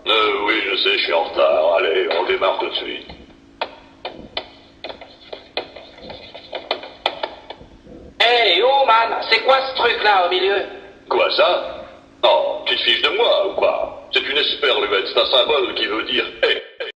Oui, je sais, je suis en retard. Allez, on démarre tout de suite. Hey, oh man, c'est quoi ce truc-là au milieu? Quoi ça? Oh, tu te fiches de moi ou quoi? C'est une esperluette, c'est un symbole qui veut dire hey, hey.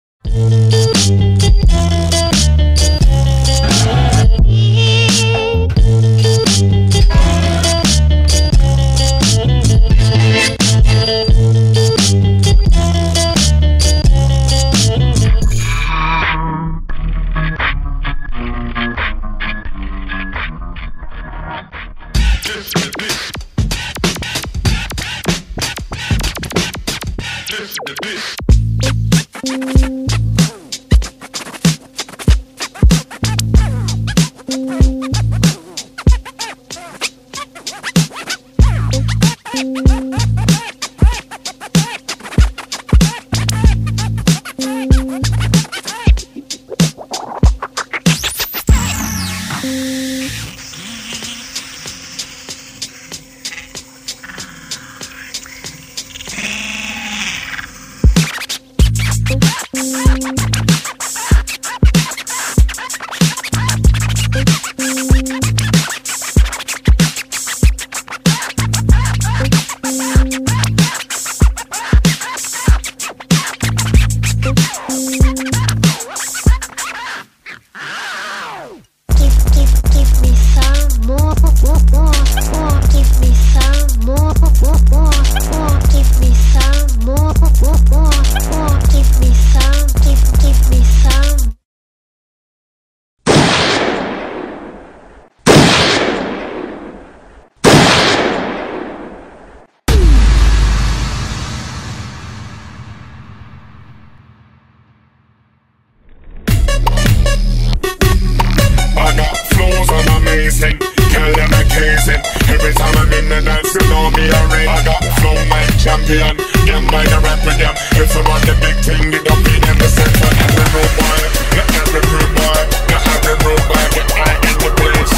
Girl, them amazing. Every time I'm in the dance, you know me already. I got flow like champion. Them by the rap with them. If you want the big thing, they don't be them the center. Every road boy, not every road boy, not every road boy get high in the place.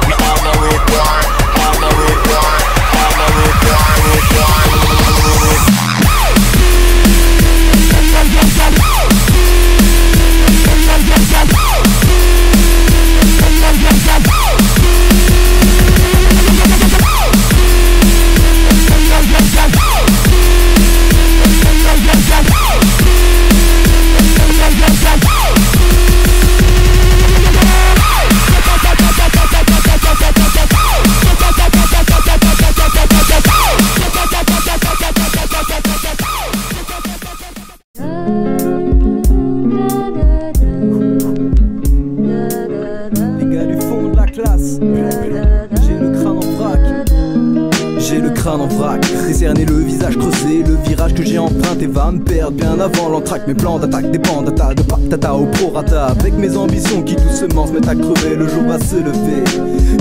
Not all my road boy, all my road boy, all my road boy, road boy. En vrac, décerner le visage creusé, le virage que j'ai emprunté va me perdre bien avant l'entraque. Mes plans d'attaque dépendent de patata au prorata. Avec mes ambitions qui doucement se mettent à crever, le jour va se lever.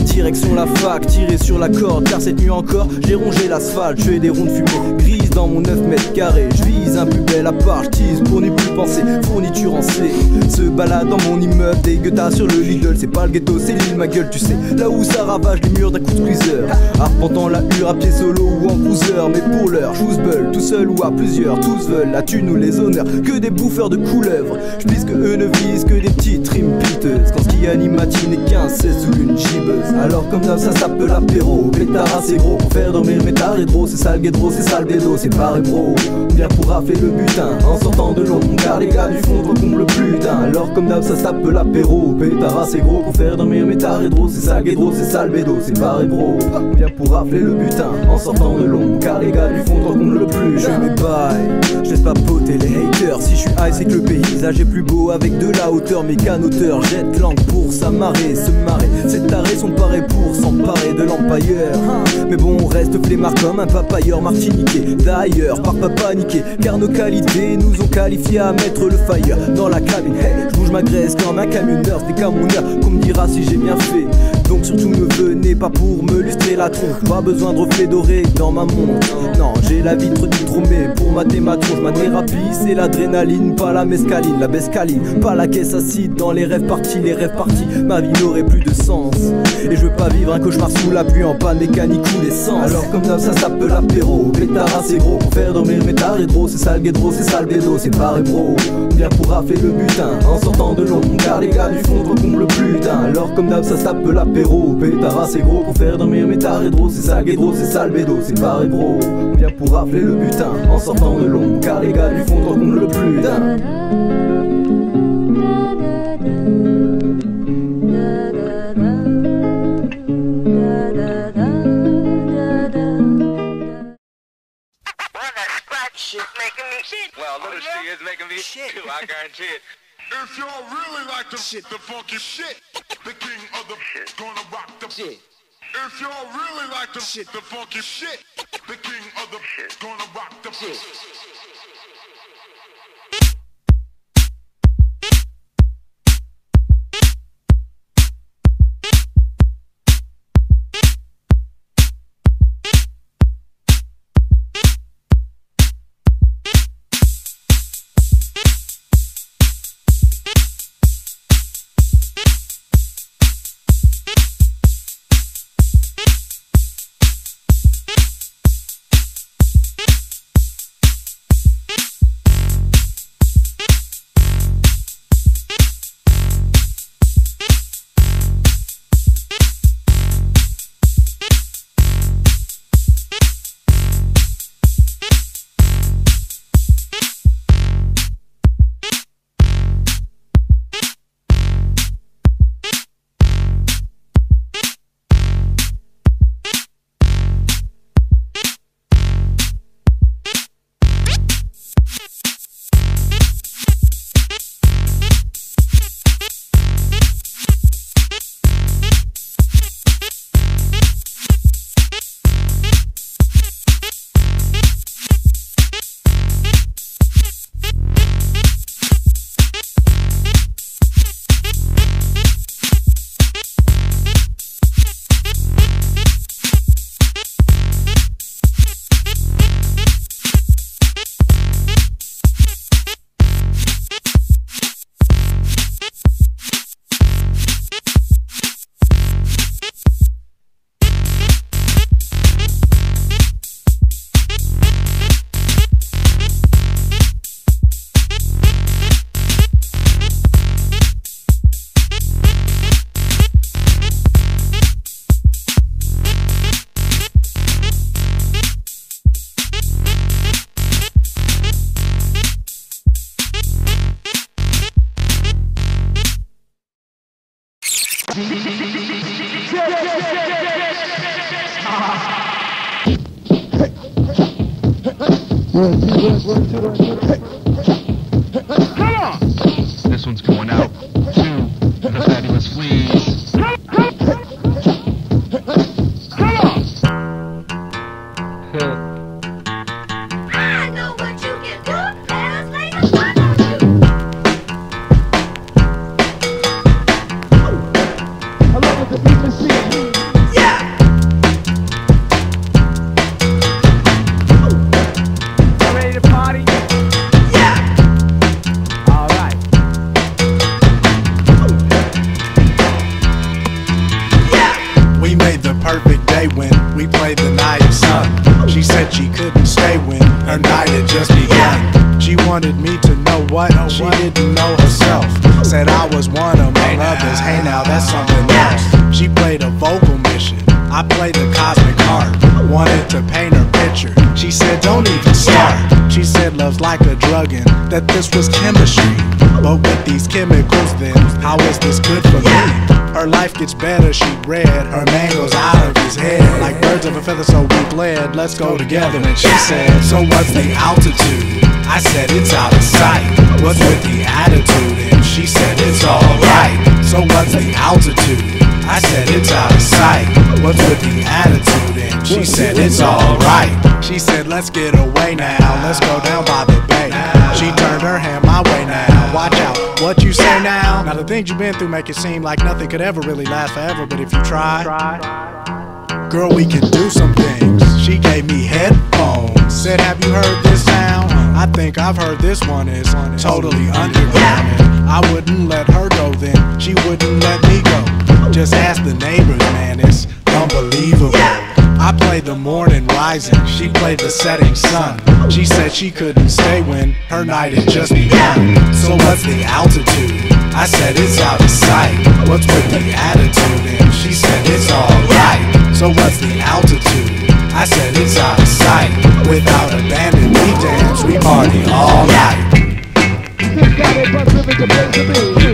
Direction la fac, tiré sur la corde, car cette nuit encore j'ai rongé l'asphalte. Je fais des rondes fumées grises dans mon 9 mètres carrés. Je vise un plus bel appart, j'tease pour n'y plus penser. Fourniture en C, se balade dans mon immeuble, des guettas sur le Lidl. C'est pas le ghetto, c'est l'île ma gueule, tu sais. Là où ça ravage les murs d'un coup de squeezer. Arpentant la hure à pied solo ou en cruiser. Mais pour l'heure, j'ousbeule, tout seul ou à plusieurs. Tous veulent la thune ou les honneurs, que des bouffeurs de couleuvres. J'pisse que eux ne visent que des petites rimes piteuses. Quand ce qui anime matinée 15-16 sous une gibbeuse. Alors comme d'hab ça s'appelle l'apéro. Pétard assez gros pour faire dormir mes rétro. C'est sale guédro, c'est sale bédo, c'est pareil bro. On vient pour rafler le butin en sortant de l'ombre, car les gars du fond recomblent le putain. Alors comme d'hab ça s'appelle l'apéro. Pétard assez gros pour faire dormir mes rétro. C'est sale guédro, c'est sale bédo, c'est pareil bro. On vient pour rafler le butin en sortant de l'ombre, car les gars du fond recomblent le plus. Je mes bails, je laisse pas poter les haters. Si je suis high c'est que le paysage est plus beau avec de la hauteur. Mes canoteurs jettent l'angle pour s'amarrer, se marrer. Ces tarés sont parés pour s'emparer de l'empailleur. Mais bon on reste flemmard comme un papailleur martiniquais. D'ailleurs par pas paniquer, car nos qualités nous ont qualifiés à mettre le fire dans la cabine. Hey, je bouge ma graisse comme un camionneur, c'est qu'à mon heure qu'on me dira si j'ai bien fait. Donc Surtout ne venez pas pour me lustrer la tronche. Pas besoin de reflets dorés dans ma montre. Non, j'ai la vitre du tromé pour mater ma tronche. Ma thérapie c'est l'adrénaline, pas la mescaline. La bescaline, pas la caisse acide. Dans les rêves partis, ma vie n'aurait plus de sens. Et je veux pas vivre un cauchemar sous la pluie en panne mécanique ou l'essence. Alors comme d'hab ça s'appelle l'apéro. Pétard assez gros pour faire dormir mes rétro. C'est sale guédro, c'est sale bédo, c'est pareil bro. On vient pour rafler le butin en sortant de l'ombre, car les gars du fond comble plus d'un. Alors comme d'hab ça s'appelle l'apéro. Pétard assez gros pour faire dormir mes rétro. C'est sale guédro, c'est sale bédo, c'est pareil bro. On vient pour rafler le butin en sortant de l'ombre, car les gars du fond comble plus d'un. Well, little she is making me shit too, I guarantee it. If y'all really like the shit, the funky shit, the king of the shit gonna rock the shit. If y'all really like the shit, the funky shit, the king of the shit gonna rock the shit. This one's going out to the Fabulous Fleas. I know what you can do. Let us lay the one on you. I love it, the beat machine. Yeah. You ready to party? Yeah. All right. Yeah. We made the perfect day when we played the night sun. She said she couldn't stay when her night had just begun. She wanted me to know what she didn't know herself. Said I was one among others. Hey now, that's something else. She played a vocal mission. I played the cosmic heart. Wanted to paint her picture. She said don't even start. She said love's like a drug and that this was chemistry. But with these chemicals then, how is this good for me? Her life gets better, she read. Her man goes out of his head. Like birds of a feather, so we bled. Let's go together. And she said, so what's the altitude? I said, it's out of sight. What's with the attitude? And she said, it's alright. So what's the altitude? I said, it's out of sight. What's with the attitude? And she said, it's alright. She said, let's get away now. Let's go down by the bay. She turned her hand my way now. Watch out, what you say now? Now The things you've been through make it seem like nothing could ever really last forever, but if you try, girl, we can do some things. She gave me headphones, said, have you heard this sound? I think I've heard this one is totally underground. And I wouldn't let her go then, she wouldn't let me go. Just ask the neighbors, man, it's unbelievable. I played the morning rising, she played the setting sun. She said she couldn't stay when her night had just begun. So what's the altitude? I said it's out of sight. What's with the attitude? And she said it's alright. So what's the altitude? I said it's out of sight. Without abandon, we dance, we party all night. We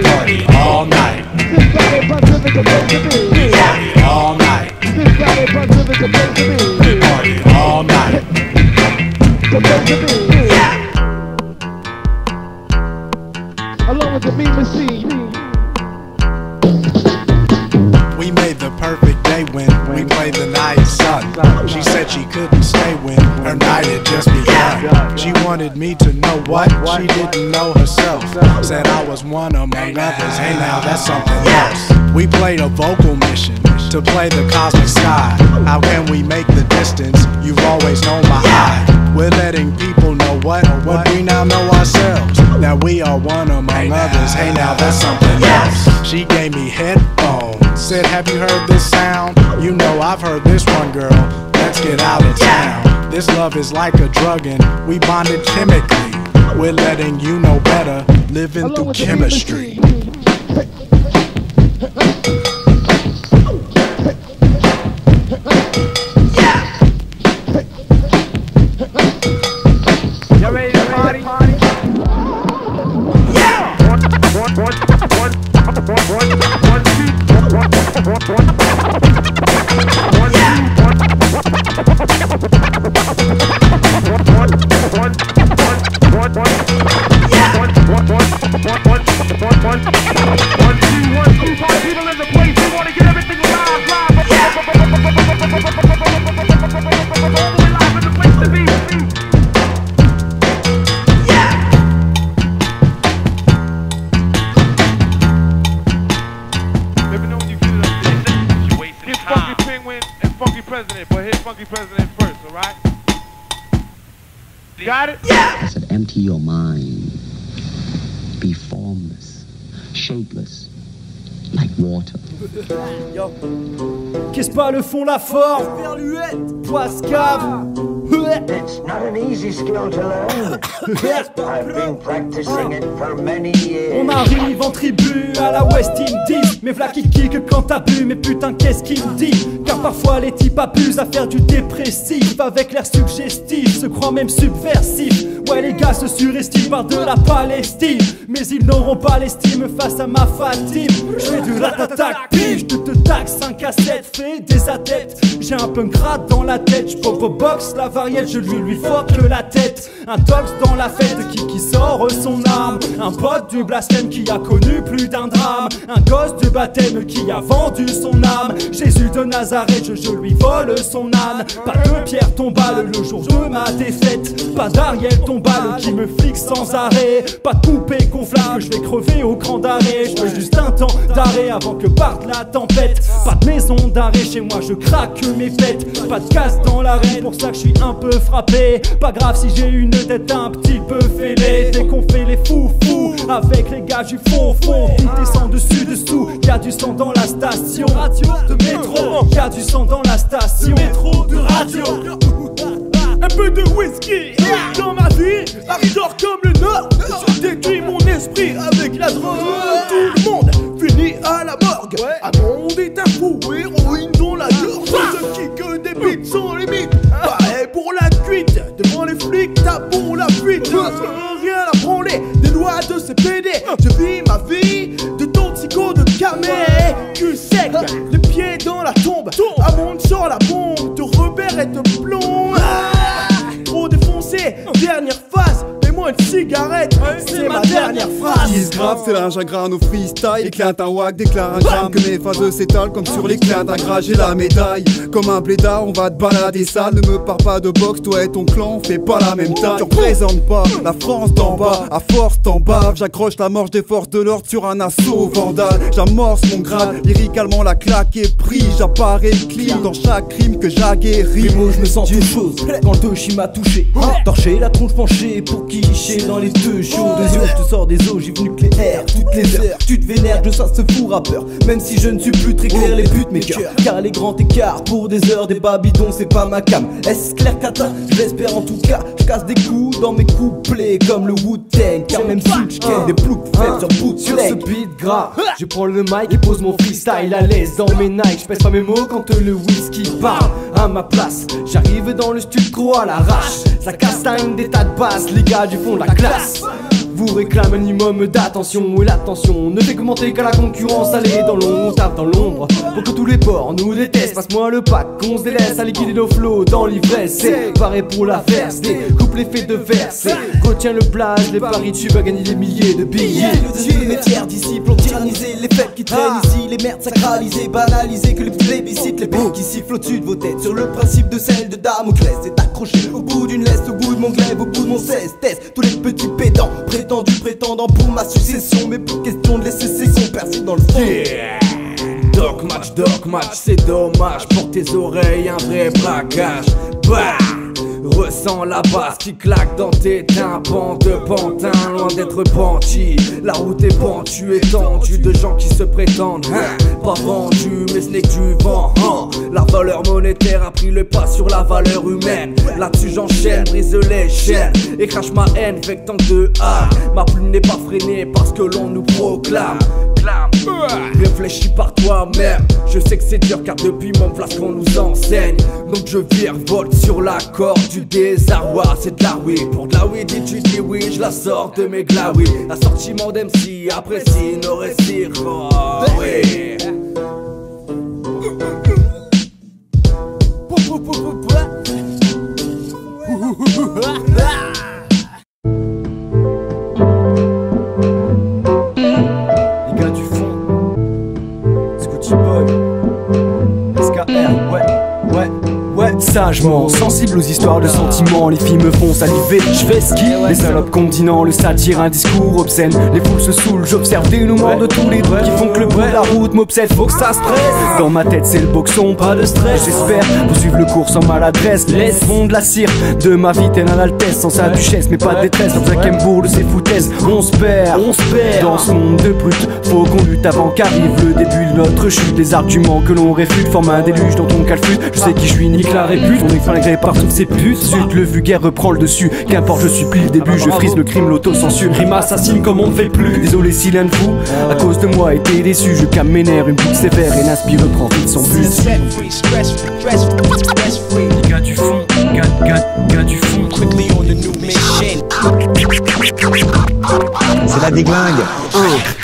party all night. We party all night. We party all night. Along with the mean machine. We made the perfect day when we played the night sun. She said she couldn't stay when her night had just begun. She wanted me to know what she didn't know herself. Said I was one among others. Hey, now that's something else. We played a vocal mission to play the cosmic sky. How can we make the distance? You've always known my eye. We're letting people know what we now know ourselves. That we are one among others. Hey, now that's something else. She gave me headphones. Said, have you heard this sound? You know I've heard this one, girl. Let's get out of town. This love is like a drug and we bonded chemically. We're letting you know better, living through chemistry. Y'all ready to party? Got it? I said, empty your mind. Be formless, shapeless, like water. Qu'est-ce pas le fond la forme? Poiscave. It's not an easy skill to learn. I've been practicing it for many years. On arrive en tribu à la West Indies. Mais v'là qui kick quand t'as bu. Mais putain qu'est-ce qu'il me dit? Car parfois les types abusent à faire du dépressif. Avec l'air suggestif, se croient même subversif. Ouais les gars se surestiment par de la Palestine. Mais ils n'auront pas l'estime face à ma fatigue. J'fais du ratatac, pige, je te taxe 5 à 7, fais des adeptes. J'ai un peu grade dans la tête, j'pop au box la variette, je lui fuck la tête. Un tox dans la fête qui sort son âme. Un pote du blasphème qui a connu plus d'un drame. Un gosse du baptême qui a vendu son âme. Jésus de Nazareth, je lui vole son âne. Pas de Pierre tombale le jour de ma défaite. Pas d'Ariel tombale qui me flique sans arrêt. Pas de poupée gonflable, je vais crever au cran d'arrêt. Je veux juste un temps d'arrêt avant que parte la tempête. Pas de maison d'arrêt chez moi, je craque mes pètes. Pas de casse dans l'arène, pour ça que je suis un peu frappé. Pas grave si j'ai une tête un petit peu fêlée. Dès qu'on fait les fous avec les gars du fond, tout descend dessus dessous. Y'a du sang dans la station radio de métro. Y'a du sang dans la station métro de radio. Un peu de whisky dans ma vie, ardor comme le nord. Je détruis mon esprit avec la drogue. Tout le monde finit à la morgue. Un monde est un fou, héroïne dans la gorge. Je kick des beats sans limite. Pareil pour la cuite, devant les flics, t'as bon la fuite. Rien à branler des lois de ces PD. Je vis ma vie de toxico de camé. Cul sec, les pieds dans la tombe. À monde sort la bombe, te repère et te plombe. Trop défoncé, dernière phase. Mais moi une cigarette, c'est ma dernière phrase. Qui se grave, c'est linge à grain au freestyle. Éclate un wack, déclare un gramme. Que mes phases s'étalent comme sur l'éclat d'un gras. J'ai la médaille, comme un blédard, on va te balader sale. Ne me parle pas de boxe, toi et ton clan, on fait pas la même taille. Tu représentes pas la France d'en bas, à force t'en bave. J'accroche la manche des forces de l'ordre sur un assaut vandale. J'amorce mon grade, lyricalement la claque est prise. J'apparais clean dans chaque crime que j'aguerris. Mais moi je me sens une chose quand le Toshi m'a touché. Torché, la tronche penchée pour quicher dans les deux chauds. Deux yeux, je te sors des ogives nucléaires toutes les heures. Tu te vénères, je sens ce fou rappeur. Même si je ne suis plus très clair, les buts mes cœurs. Car les grands écarts pour des heures, des babidons, c'est pas ma cam. Est-ce clair qu'atteint? Je l'espère en tout cas. Je casse des coups dans mes couplets comme le Wu-Tang. Car même si je ken des ploucs faibles sur bootleg. Sur ce beat gras, je prends le mic et pose mon freestyle à l'aise dans mes Nike. Je pèse pas mes mots quand le whisky parle à ma place. J'arrive dans le studio à l'arrache. Ça castagne des tas de basses, les gars du fond de la classe vous réclame un minimum d'attention. Et l'attention ne fait que monter qu'à la concurrence. Allez dans l'ombre, on tape dans l'ombre pour que tous les porcs nous détestent. Passe-moi le pack, on se délaisse à liquider nos flots dans l'ivresse. C'est pareil pour la verse, des couples faits de verse. Retiens le blage, les paris tu vas gagner des milliers de billets. Au-dessus de mes tiers disciples ont tyrannisé les fêtes qui traînent ici. Les merdes sacralisées, banalisées, que les plébiscites, les bons qui sifflent au-dessus de vos têtes. Sur le principe de celle de Damoclès, c'est accroché au bout d'une laisse, au bout de mon glaive, au bout de mon 16 test. Tous les petits pédants, prétendant pour ma succession. Mais plus question de laisser ses sons percer dans le fond. Yeah. Dog match, c'est dommage. Pour tes oreilles, un vrai braquage. Bah, ressens la basse qui claque dans tes tympans de pantin, loin d'être penchi. La route est pentue, étendue de gens qui se prétendent pas vendus, mais ce n'est que du vent. La valeur monétaire a pris le pas sur la valeur humaine. Là-dessus j'enchaîne, brise les chaînes et crache ma haine, vectant de A. Ma plume n'est pas freinée parce que l'on nous proclame. Réfléchis par toi-même. Je sais que c'est dur car depuis mon place qu'on nous enseigne. Donc je virevolte sur la corde du désarroi. C'est de la weed, pour de la weed et tu dis oui. Je la sors de mes glaouis. Assortiment d'MC, apprécie nos récits. Oh, oui. Les gars du fond, Scooty Boy, SKR, ouais, sagement, sensible aux histoires de sentiments. Les filles me font saliver, je fais ski. Les salopes continents, le satire, un discours obscène. Les foules se saoulent, j'observe dénouement de tous les trucs qui font que le bruit de la route m'obsède. Faut que ça se presse. Dans ma tête c'est le boxon, pas de stress. J'espère poursuivre le cours sans maladresse. Laisse fondre la cire de ma vie telle un altesse. Sans sa duchesse mais pas de détresse. Dans un Kembourg de ses foutaises. On se perd dans ce monde de brutes. Faut qu'on lutte avant qu'arrive le début de notre chute. Les arguments que l'on réfute forment un déluge dont on calfute. Je sais qui je suis, nique la répute. On est flingué par toutes ces putes. Zut, le vulgaire reprend le dessus. Qu'importe, je supplie le début. Je frise le crime, l'autocensure. Rime assassine comme on ne fait plus. Désolé si l'un de vous, à cause de moi, était déçu. Je calme mes nerfs, une boucle sévère et l'inspire reprend vite son but. Les gars du fond, gars du fond. C'est la déglingue.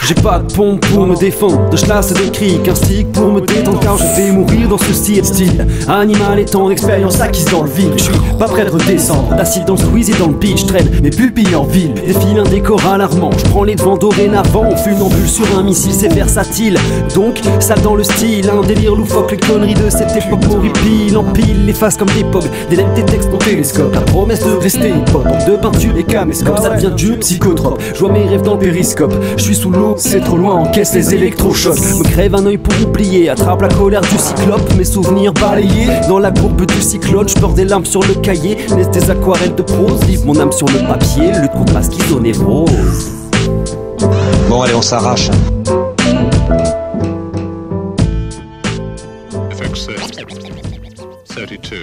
J'ai pas de pompe pour me défendre, de schlass et de cris, qu'un stick pour me détendre car je vais mourir dans ce style. Animal et tant d'expérience acquise dans le vide. Je suis pas prêt de redescendre, d'acide dans le squeeze et dans le beat. Je traîne mes pupilles en ville, défile un décor alarmant. Je prends les devants dorénavant, on funambule sur un missile, c'est versatile. Donc, sale dans le style, un délire loufoque. Les conneries de cette époque m'horripilent, empile les faces comme des pogs. Des lettres, des textes, mon télescope. La promesse de rester hip-hop, de peinture et caméscope. Ça devient du psychotrope, je vois mes rêves dans le périscope. Je suis sous l'eau, c'est trop loin, encaisse les électrochocs. Me crève un œil pour oublier, attrape la colère du cyclope. Mes souvenirs balayés dans la courbe du cyclone. Je porte des lampes sur le cahier, laisse des aquarelles de prose. Livre mon âme sur le papier, lutte contre la schizonévrose. Bon allez, on s'arrache. FX 32.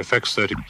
Effects 33.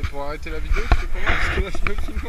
Pour arrêter la vidéo, tu fais comment? Parce que là, je me filme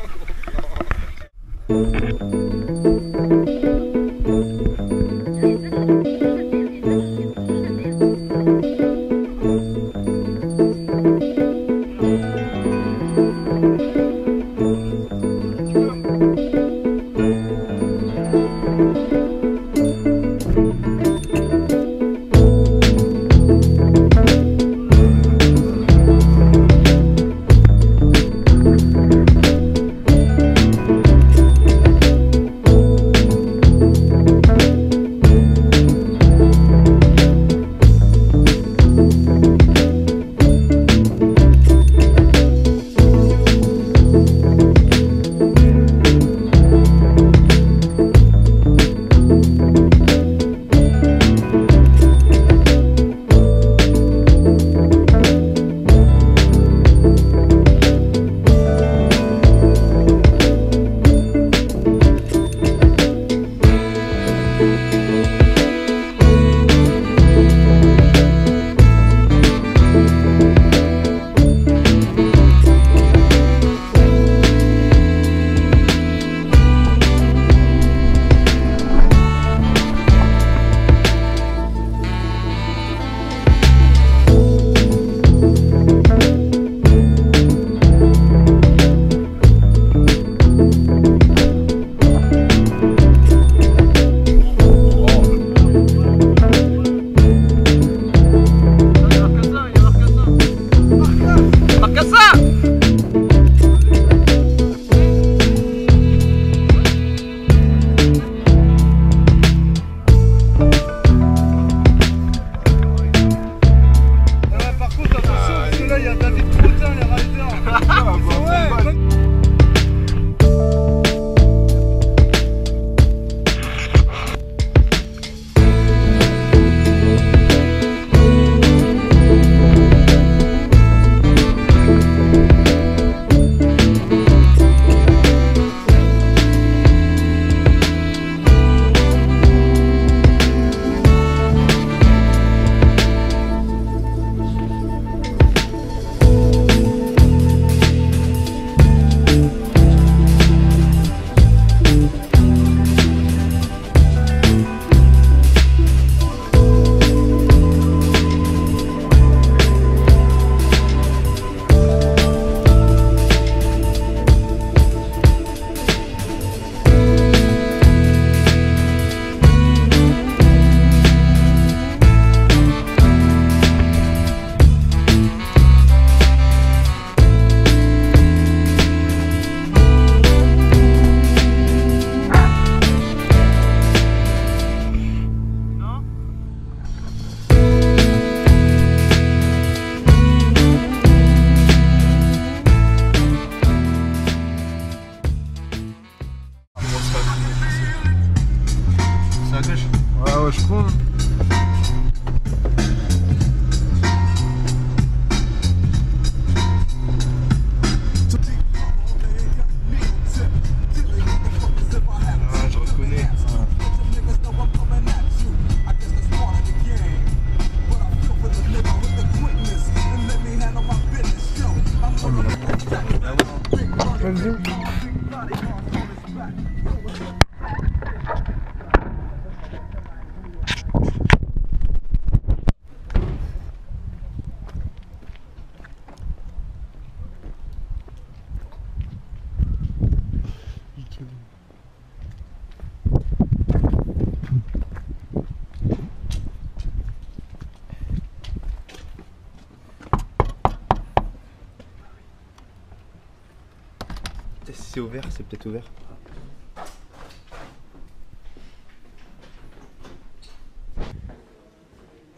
Si c'est ouvert, c'est peut-être ouvert.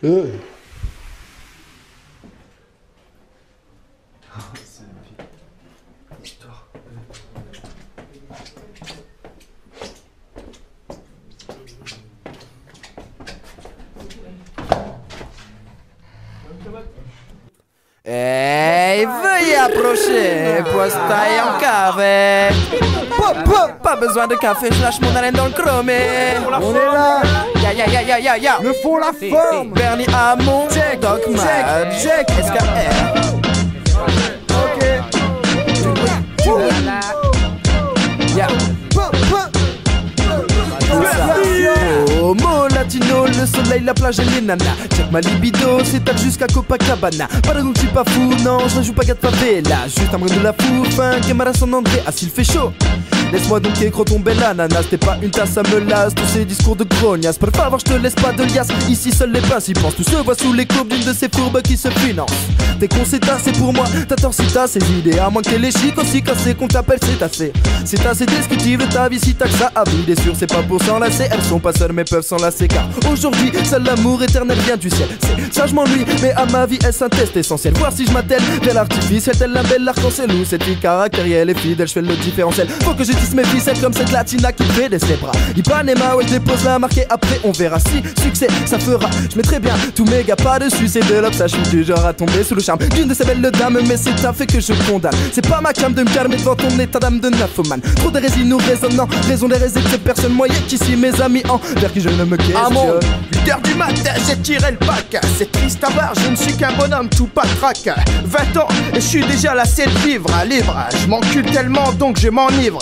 Hey, veuillez approcher, poste-taille en cave. Pas besoin de café, je lâche mon haleine dans le chromé. On est là. Ya. Le fond, la forme. Bernie Hamon, Doc Mad, SKR. Ok. Homo latino, le soleil, la plage et les nanas. Check ma libido, s'étale jusqu'à Copacabana. Pas donc je suis pas fou, non, je joue pas gâte favela. Juste un brin de la fouf, un Camara San André, ah s'il fait chaud. Laisse-moi donc écran tomber l'ananas, t'es pas une tasse, ça me lasse. Tous ces discours de grognasse, par favor, je te laisse pas de liasse. Ici, seuls les pinces y pensent, tout se voit sous les courbes d'une de ces fourbes qui se financent. T'es con, c'est assez pour moi, t'as tort si t'as ces idées. À moins que t'aies les chics aussi cassés, qu'on t'appelle c'est assez. C'est assez descriptif de ta vie si t'as que ça à vider sûr, c'est pas pour s'enlacer. Elles sont pas seules mais peuvent s'enlacer car aujourd'hui, seul l'amour éternel vient du ciel. C'est ça, je m'ennuie, mais à ma vie, est-ce un test essentiel? Voir si je m'attelle vers l'artificiel, tel la belle arc-en-ciel ou cette fille caractérielle et fidèle, je fais le différentiel. Faut que je dise mes ficelles comme cette latina qui fait des bras. Ipanema, ouais, je dépose la marque et après on verra si succès ça fera. Je mettrai bien tous mes gars pas dessus, c'est de l'op, ça je suis du genre à tomber sous le charme d'une de ces belles dames, mais c'est un fait que je condamne. C'est pas ma cam de me calmer devant ton état d'âme de nymphomane. Trop de résines nous résonnant, raison des réseaux de personnes moyennes qu'ici mes amis en vers qui je ne me questionne. À mon 8h du matin, j'ai tiré le pack. C'est triste à voir, je ne suis qu'un bonhomme tout patraque. 20 ans et je suis déjà lassé de vivre libre. Je m'encule tellement donc je m'enivre.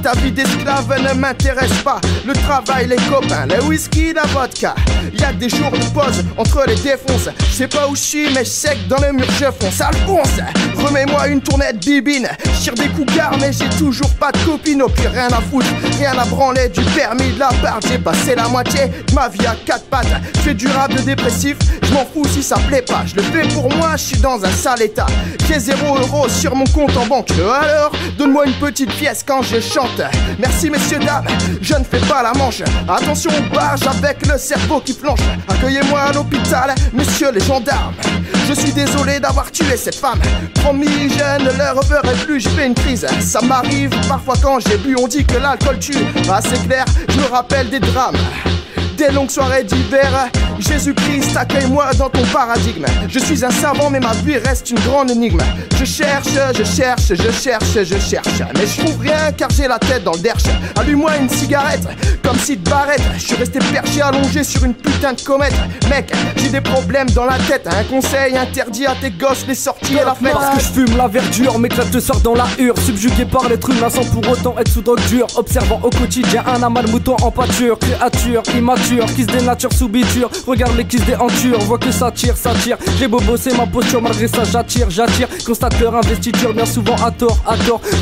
Ta vie d'esclave ne m'intéresse pas. Le travail, les copains, le whisky, la vodka. Y'a des jours de pause entre les défonces. Je sais pas où je suis mais je sais que dans le mur je fonce. Alphonse, remets-moi une tournette bibine. Je tire des coups car mais j'ai toujours pas de copine. Au pire rien à foutre, rien à branler du permis de la part. J'ai passé la moitié de ma vie à 4 pattes. Je suis durable dépressif, je m'en fous si ça plaît pas. Je le fais pour moi, je suis dans un sale état. J'ai 0 € sur mon compte en banque. Alors, donne-moi une petite pièce quand je chante. Merci messieurs dames, je ne fais pas la manche. Attention aux barges avec le cerveau qui flanche. Accueillez-moi à l'hôpital, messieurs les gendarmes. Je suis désolé d'avoir tué cette femme. Promis, je ne le reverrai plus, j'ai fait une crise. Ça m'arrive parfois quand j'ai bu, on dit que l'alcool tue. Ah c'est clair, je me rappelle des drames. Des longues soirées d'hiver, Jésus-Christ, accueille-moi dans ton paradigme. Je suis un savant mais ma vie reste une grande énigme. Je cherche, mais je trouve rien car j'ai la tête dans le derche. Allume-moi une cigarette, comme Sid Barrett. Je suis resté perché allongé sur une putain de comète. Mec, j'ai des problèmes dans la tête. Un conseil interdit à tes gosses les sorties et la fête. Parce que je fume la verdure, mes claques te sortent dans la hure. Subjugué par l'être humain sans pour autant être sous drogue dure. Observant au quotidien un amas de moutons en pâture. Créature immature qui se dénature sous biture. Regarde les qui se déhanturent, vois que ça tire. J'ai beau bosser ma posture, malgré ça j'attire. Constate leur investiture, bien souvent à tort.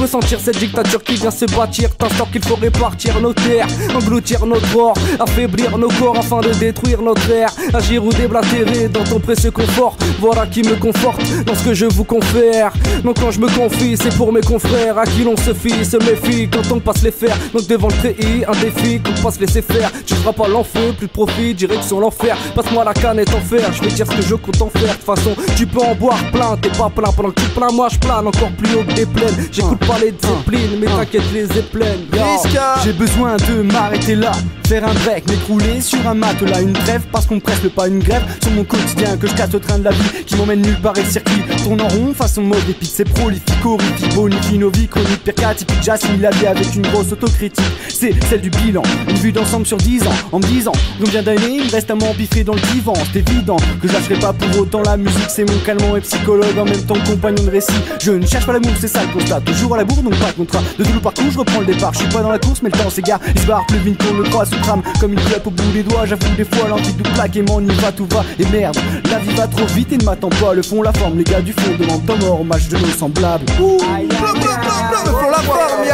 Ressentir cette dictature qui vient se bâtir. T'instaure qu'il faut répartir nos terres, engloutir notre corps, affaiblir nos corps afin de détruire notre air. Agir ou déblatérer dans ton précieux confort. Voilà qui me conforte dans ce que je vous confère. Donc quand je me confie, c'est pour mes confrères. À qui l'on se fie, se méfie quand on passe les fers. Donc devant le treillis, un défi qu'on passe laisser faire. Tu feras pas l'enfeu, plus de profit, direction l'enfer. Passe-moi la canne et t'en faire, je vais dire ce que je compte en faire. De toute façon, tu peux en boire plein, t'es pas plein. Pendant que tu plains, moi je plane encore plus haut que des plaines. J'écoute pas les disciplines, mais t'inquiète, les est pleine. J'ai besoin de m'arrêter là, faire un break, m'écrouler sur un matelas, une trêve parce qu'on presse pas une grève sur mon quotidien que je casse au train de la vie qui m'emmène nulle part et le circuit tourne en rond façon mode épique, c'est prolifique, horrifique, bonifie nos vies, chronique, perca, typique, j'assimile la vie avec une grosse autocritique, c'est celle du bilan, une vue d'ensemble sur 10 ans, en me disant combien d'années il me reste à m'empiffrer dans le divan, c'est évident que je lâcherai pas pour autant la musique, c'est mon calmant et psychologue en même temps compagnon de récit, je ne cherche pas l'amour, c'est ça le constat, toujours à la bourre donc pas de contrat, de tout le parcours je reprends le départ, je suis pas dans la course mais le temps s'égare, il se barre plus vite qu'on le croit, se crame comme une clope au bout des doigts, j'avoue des fois l'envie de plaquer m'en y va, tout va, et merde, la vie va trop vite et ne m'attend pas, le fond, la forme, les gars du fond demandent tant mort au match de nos semblables. Le fond, la forme, yo,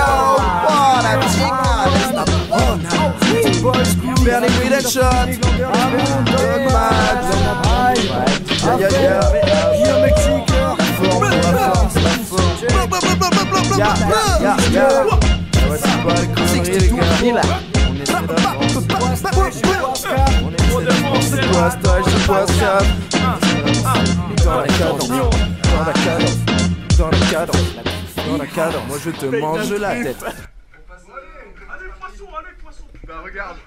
oh la chica, Bernie with a shot, Guillaume Mexique, c'est que c'est tout là. Pastache de poisson. Dans la cadence, dans la cadence, dans la cadence, dans la cadence. Moi je te mange la tête. Allez, poisson, allez, poisson. Bah regarde.